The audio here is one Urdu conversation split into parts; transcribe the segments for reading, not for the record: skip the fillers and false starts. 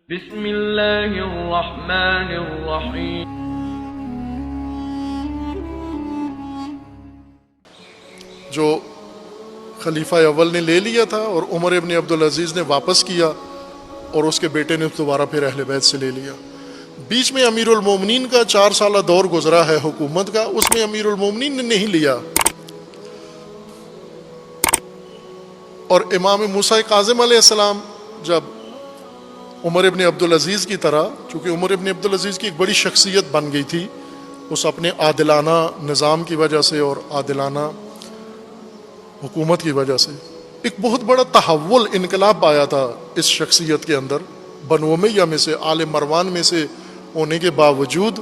بسم اللہ الرحمن الرحیم. جو خلیفہ اول نے لے لیا تھا اور عمر ابن عبدالعزیز نے واپس کیا اور اس کے بیٹے نے دوبارہ پھر اہل بیت سے لے لیا. بیچ میں امیر المومنین کا 4 سالہ دور گزرا ہے حکومت کا، اس میں امیر المومنین نے نہیں لیا. اور امام موسیٰ کاظم علیہ السلام جب عمر ابن عبدالعزیز کی طرح، چونکہ عمر ابن عبدالعزیز کی ایک بڑی شخصیت بن گئی تھی اس اپنے عادلانہ نظام کی وجہ سے اور عادلانہ حکومت کی وجہ سے، ایک بہت بڑا تحول انقلاب آیا تھا اس شخصیت کے اندر. بنو امیہ میں سے، آل مروان میں سے ہونے کے باوجود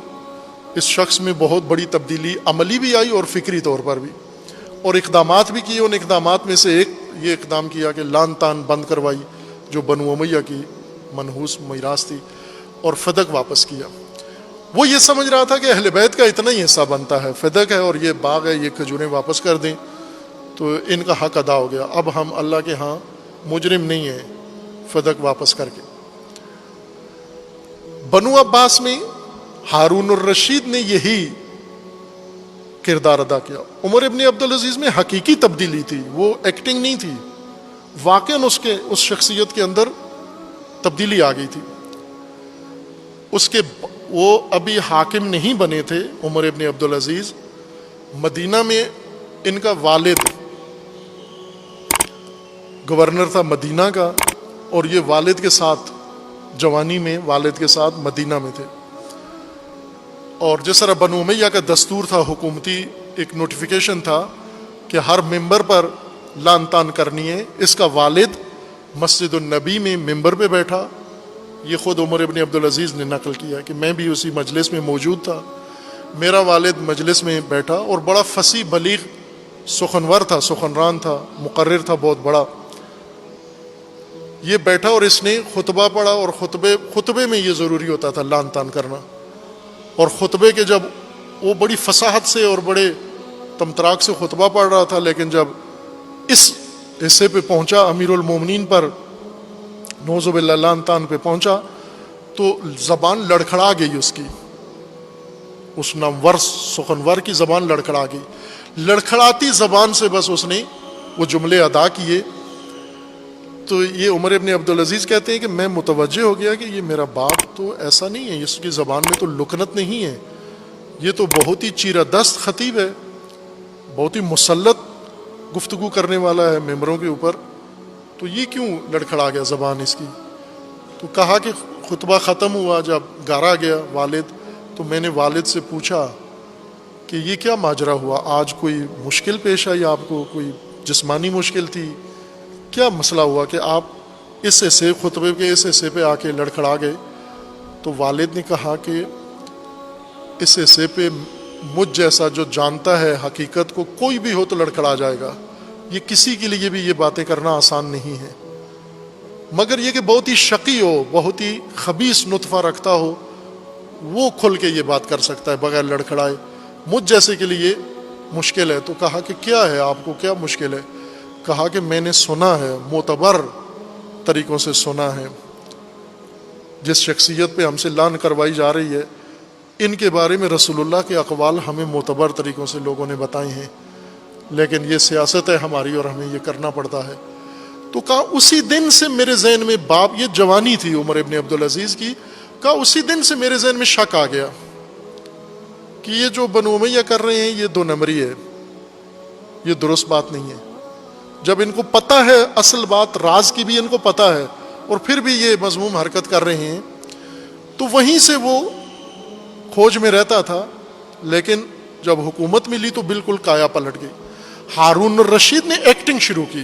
اس شخص میں بہت بڑی تبدیلی عملی بھی آئی اور فکری طور پر بھی، اور اقدامات بھی کیے. ان اقدامات میں سے ایک یہ اقدام کیا کہ لان تان بند کروائی جو بنو امیہ کی منحوس میراث تھی، اور فدق واپس کیا. وہ یہ سمجھ رہا تھا کہ اہل بیت کا اتنا ہی حصہ بنتا ہے، فدق ہے اور یہ باغ ہے، یہ کھجوریں واپس کر دیں تو ان کا حق ادا ہو گیا. اب ہم اللہ کے ہاں مجرم نہیں ہیں فدق واپس کر کے. بنو عباس میں ہارون الرشید نے یہی کردار ادا کیا. عمر ابن عبدالعزیز میں حقیقی تبدیلی تھی، وہ ایکٹنگ نہیں تھی، واقعاً اس شخصیت کے اندر تبدیلی آ گئی تھی. وہ ابھی حاکم نہیں بنے تھے عمر ابن عبدالعزیز. مدینہ میں ان کا والد گورنر تھا مدینہ کا، اور یہ والد کے ساتھ جوانی میں والد کے ساتھ مدینہ میں تھے. اور جس طرح بنو امیہ کا دستور تھا حکومتی، ایک نوٹیفیکیشن تھا کہ ہر ممبر پر لان تان کرنی ہے. اس کا والد مسجد النبی میں ممبر پہ بیٹھا، یہ خود عمر ابن عبدالعزیز نے نقل کیا کہ میں بھی اسی مجلس میں موجود تھا. میرا والد مجلس میں بیٹھا اور بڑا فصیح بلیغ سخنور تھا، سخنران تھا، مقرر تھا بہت بڑا. یہ بیٹھا اور اس نے خطبہ پڑھا، اور خطبے میں یہ ضروری ہوتا تھا لان تان کرنا. اور خطبے کے جب وہ بڑی فصاحت سے اور بڑے تمتراک سے خطبہ پڑھ رہا تھا، لیکن جب اس حصے پہ پہنچا امیر المومنین پر نعوذ باللہ لان تان پہ پہنچا تو زبان لڑکھڑا گئی اس نامور سخنور کی زبان لڑکھڑا گئی. لڑکھڑاتی زبان سے بس اس نے وہ جملے ادا کیے. تو یہ عمر ابن عبدالعزیز کہتے ہیں کہ میں متوجہ ہو گیا کہ یہ میرا باپ تو ایسا نہیں ہے، اس کی زبان میں تو لکنت نہیں ہے، یہ تو بہت ہی چیرہ دست خطیب ہے، بہت ہی مسلط گفتگو کرنے والا ہے ممبروں کے اوپر، تو یہ کیوں لڑکھڑا گیا زبان اس کی. تو کہا کہ خطبہ ختم ہوا، جب گھر آ گیا والد تو میں نے والد سے پوچھا کہ یہ کیا ماجرا ہوا، آج کوئی مشکل پیش آئی آپ کو، کوئی جسمانی مشکل تھی، کیا مسئلہ ہوا کہ آپ اس حصے خطبے کے اس حصے پہ آ کے لڑکھڑا گئے. تو والد نے کہا کہ اس حصے پہ مجھ جیسا جو جانتا ہے حقیقت کو کوئی بھی ہو تو لڑکھڑا جائے گا. یہ کسی کے لیے بھی یہ باتیں کرنا آسان نہیں ہے، مگر یہ کہ بہت ہی شقی ہو، بہت ہی خبیث نطفہ رکھتا ہو، وہ کھل کے یہ بات کر سکتا ہے بغیر لڑکھڑائے. مجھ جیسے کے لیے مشکل ہے. تو کہا کہ کیا ہے، آپ کو کیا مشکل ہے؟ کہا کہ میں نے سنا ہے، معتبر طریقوں سے سنا ہے، جس شخصیت پہ ہم سے لان کروائی جا رہی ہے ان کے بارے میں رسول اللہ کے اقوال ہمیں معتبر طریقوں سے لوگوں نے بتائے ہیں، لیکن یہ سیاست ہے ہماری اور ہمیں یہ کرنا پڑتا ہے. تو کہا اسی دن سے میرے ذہن میں، باپ یہ جوانی تھی عمر ابن عبدالعزیز کی، کہا اسی دن سے میرے ذہن میں شک آ گیا کہ یہ جو بنو امیہ کر رہے ہیں یہ 2 نمبری ہے، یہ درست بات نہیں ہے. جب ان کو پتہ ہے اصل بات، راز کی بھی ان کو پتہ ہے، اور پھر بھی یہ مذموم حرکت کر رہے ہیں. تو وہیں سے وہ کھوج میں رہتا تھا، لیکن جب حکومت ملی تو بالکل کایا پلٹ گئی. ہارون الرشید نے ایکٹنگ شروع کی،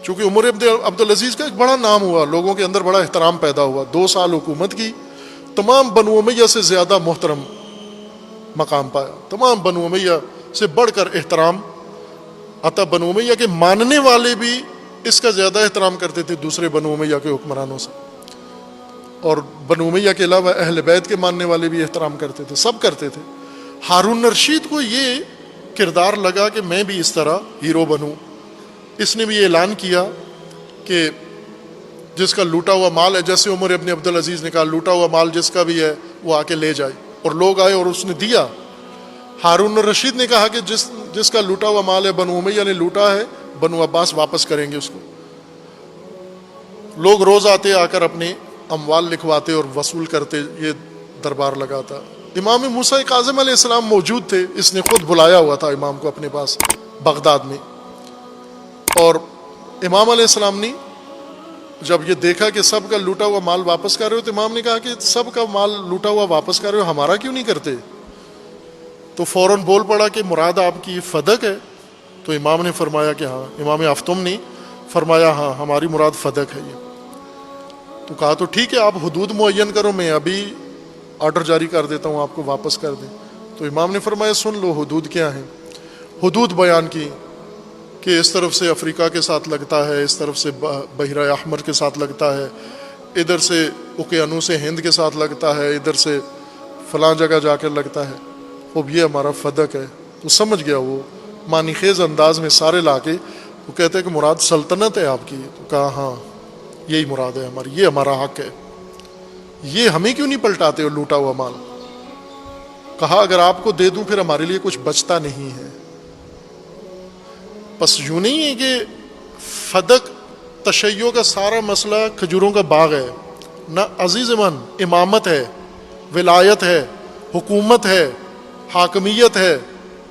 چونکہ عمر ابن عبدالعزیز کا ایک بڑا نام ہوا، لوگوں کے اندر بڑا احترام پیدا ہوا. 2 سال حکومت کی، تمام بنو امیہ سے زیادہ محترم مقام پایا، تمام بنو امیہ سے بڑھ کر احترام. حتیٰ بنو امیہ کے ماننے والے بھی اس کا زیادہ احترام کرتے تھے دوسرے بنو امیہ کے حکمرانوں سے، اور بنو امیہ کے علاوہ اہل بیت کے ماننے والے بھی احترام کرتے تھے، سب کرتے تھے. ہارون الرشید کو یہ کردار لگا کہ میں بھی اس طرح ہیرو بنوں. اس نے بھی اعلان کیا کہ جس کا لوٹا ہوا مال ہے، جیسے عمر ابن عبدالعزیز نے کہا لوٹا ہوا مال جس کا بھی ہے وہ آ کے لے جائے، اور لوگ آئے اور اس نے دیا۔ ہارون الرشید نے کہا کہ جس کا لوٹا ہوا مال ہے بنو امیہ نے لوٹا ہے، بنو عباس واپس کریں گے اس کو۔ لوگ روز آتے آ کر اپنے اموال لکھواتے اور وصول کرتے، یہ دربار لگا تھا۔ امام موسیٰ کاظم علیہ السلام موجود تھے، اس نے خود بلایا ہوا تھا امام کو اپنے پاس بغداد میں، اور امام علیہ السلام نے جب یہ دیکھا کہ سب کا لوٹا ہوا مال واپس کر رہے ہو تو امام نے کہا کہ سب کا مال لوٹا ہوا واپس کر رہے ہو، ہمارا کیوں نہیں کرتے؟ تو فوراً بول پڑا کہ مراد آپ کی فدق ہے؟ تو امام نے فرمایا کہ ہاں، امام افطم نے فرمایا ہاں ہماری مراد فدق ہے یہ۔ تو کہا تو ٹھیک ہے، آپ حدود معین کرو، میں ابھی آرڈر جاری کر دیتا ہوں آپ کو واپس کر دیں۔ تو امام نے فرمایا سن لو حدود کیا ہیں۔ حدود بیان کی کہ اس طرف سے افریقہ کے ساتھ لگتا ہے، اس طرف سے بحیرہ احمر کے ساتھ لگتا ہے، ادھر سے اوقیانوس ہند کے ساتھ لگتا ہے، ادھر سے فلاں جگہ جا کر لگتا ہے، اب یہ ہمارا فدق ہے۔ تو سمجھ گیا وہ معنی خیز انداز میں سارے لا کے، وہ کہتے ہیں کہ مراد سلطنت ہے آپ کی؟ تو کہا ہاں یہی مراد ہے ہماری، یہ ہمارا حق ہے، یہ ہمیں کیوں نہیں پلٹاتے ہو لوٹا ہوا مال؟ کہا اگر آپ کو دے دوں پھر ہمارے لیے کچھ بچتا نہیں ہے۔ بس یوں نہیں ہے کہ فدق تشیع کا سارا مسئلہ کھجوروں کا باغ ہے، نہ عزیز من، امامت ہے، ولایت ہے، حکومت ہے، حاکمیت ہے،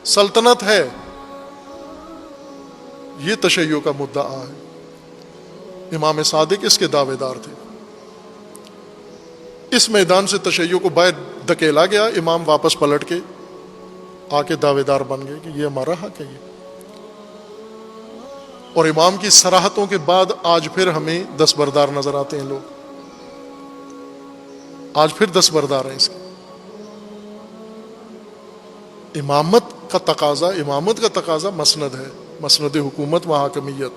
سلطنت ہے، یہ تشیع کا مدعا ہے۔ امام صادق اس کے دعوے دار تھے۔ اس میدان سے تشیع کو باہر دھکیلا گیا، امام واپس پلٹ کے آ کے دعوے دار بن گئے کہ یہ ہمارا حق ہے یہ۔ اور امام کی صراحتوں کے بعد آج پھر ہمیں دستبردار نظر آتے ہیں لوگ، آج پھر دستبردار ہیں اس کے۔ امامت کا تقاضا مسند ہے، مسند حکومت و حاکمیت۔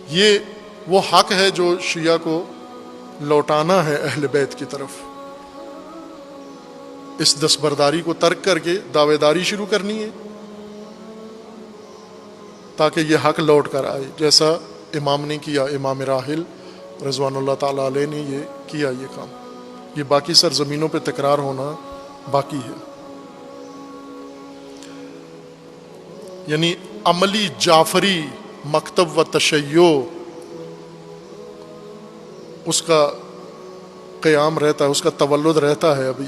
یہ وہ حق ہے جو شیعہ کو لوٹانا ہے اہل بیت کی طرف۔ اس دستبرداری کو ترک کر کے دعوے داری شروع کرنی ہے تاکہ یہ حق لوٹ کر آئے، جیسا امام نے کیا، امام راحل رضوان اللہ تعالیٰ علیہ نے یہ کیا یہ کام۔ یہ باقی سرزمینوں پہ تکرار ہونا باقی ہے۔ یعنی عملی جعفری مکتب و تشیع اس کا قیام رہتا ہے، اس کا تولد رہتا ہے۔ ابھی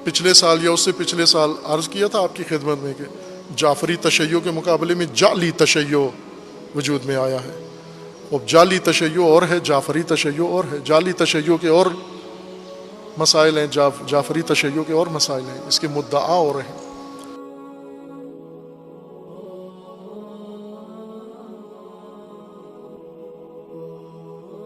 پچھلے سال یا اس سے پچھلے سال عرض کیا تھا آپ کی خدمت میں کہ جعفری تشیع کے مقابلے میں جعلی تشیع وجود میں آیا ہے۔ اب جعلی تشیع اور ہے، جعفری تشیع اور ہے۔ جعلی تشیع کے اور مسائل ہیں، جعفری تشیع کے اور مسائل ہیں، اس کے مدعا اور ہیں۔